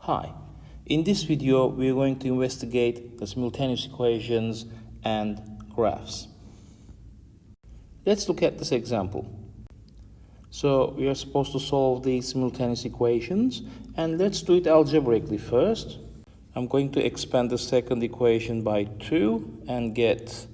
Hi, in this video we are going to investigate the simultaneous equations and graphs. Let's look at this example. So we are supposed to solve the simultaneous equations, and let's do it algebraically first. I'm going to expand the second equation by 2 and get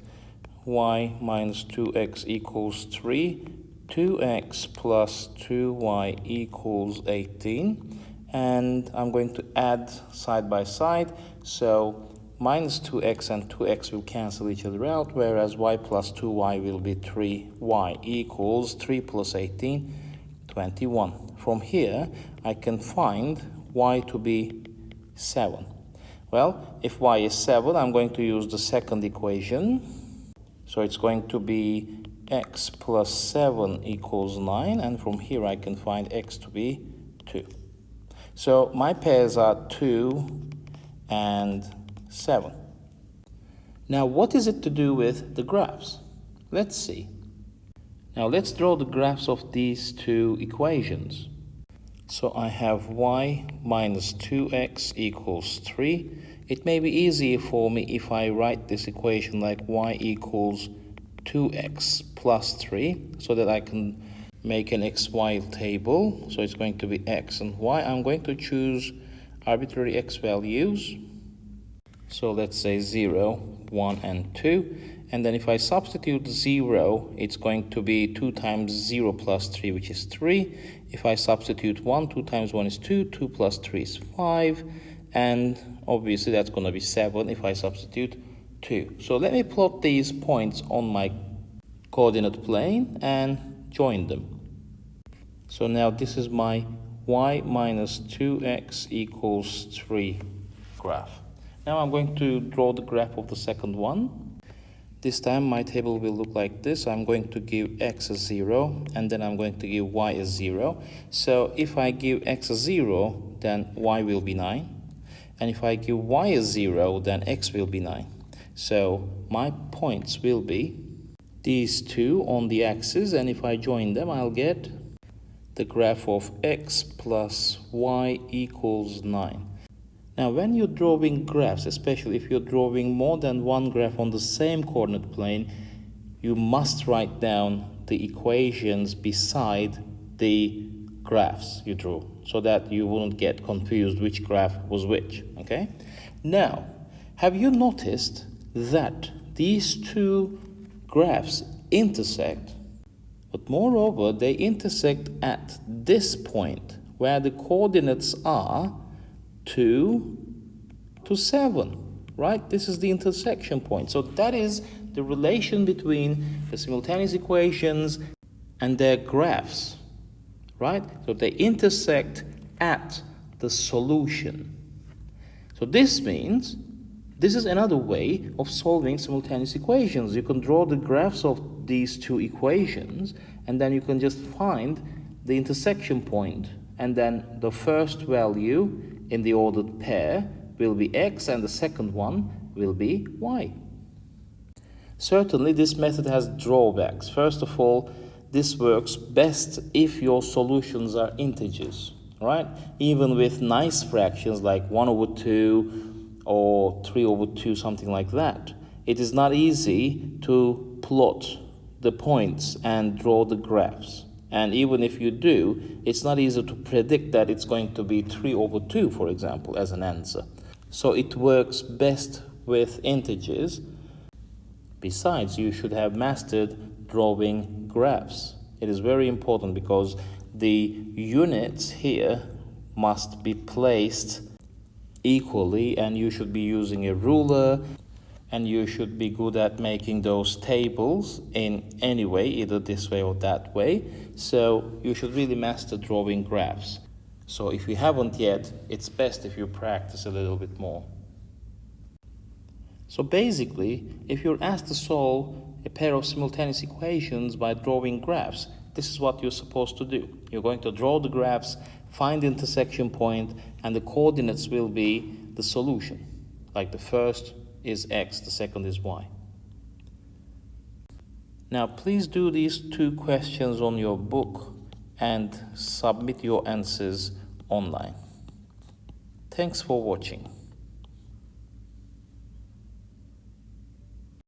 y minus 2x equals 3, 2x plus 2y equals 18. And I'm going to add side by side, so minus 2x and 2x will cancel each other out, whereas y plus 2y will be 3y equals 3 plus 18, 21. From here, I can find y to be 7. Well, if y is 7, I'm going to use the second equation. So it's going to be x plus 7 equals 9, and from here I can find x to be 2. So my pairs are 2 and 7. Now what is it to do with the graphs? Let's see. Now let's draw the graphs of these two equations. So I have y minus 2x equals 3. It may be easier for me if I write this equation like y equals 2x plus 3, so that I can make an xy table. So it's going to be x and y. I'm going to choose arbitrary x values. So let's say 0, 1, and 2. And then if I substitute 0, it's going to be 2 times 0 plus 3, which is 3. If I substitute 1, 2 times 1 is 2, 2 plus 3 is 5. And obviously that's going to be 7 if I substitute 2. So let me plot these points on my coordinate plane and join them. So now this is my y minus 2x equals 3 graph. Now I'm going to draw the graph of the second one. This time my table will look like this. I'm going to give x a 0, and then I'm going to give y a 0. So if I give x a 0, then y will be 9. And if I give y a 0, then x will be 9. So my points will be these two on the axis, and if I join them, I'll get the graph of x plus y equals 9. Now, when you're drawing graphs, especially if you're drawing more than one graph on the same coordinate plane, you must write down the equations beside the graphs you drew, so that you wouldn't get confused which graph was which, okay? Now, have you noticed that these two graphs intersect, but moreover they intersect at this point where the coordinates are 2 to 7, right? This is the intersection point. So that is the relation between the simultaneous equations and their graphs, right? So they intersect at the solution. So this means this is another way of solving simultaneous equations. You can draw the graphs of these two equations, and then you can just find the intersection point. And then the first value in the ordered pair will be x, and the second one will be y. Certainly, this method has drawbacks. First of all, this works best if your solutions are integers, right? Even with nice fractions like 1 over 2, or 3 over 2, something like that. It is not easy to plot the points and draw the graphs. And even if you do, it's not easy to predict that it's going to be 3 over 2, for example, as an answer. So it works best with integers. Besides, you should have mastered drawing graphs. It is very important because the units here must be placed equally, and you should be using a ruler, and you should be good at making those tables in any way, either this way or that way. So you should really master drawing graphs. So if you haven't yet, it's best if you practice a little bit more. So basically, if you're asked to solve a pair of simultaneous equations by drawing graphs, this is what you're supposed to do. You're going to draw the graphs, find the intersection point, and the coordinates will be the solution. Like the first is x, the second is y. Now please do these two questions on your book and submit your answers online. Thanks for watching.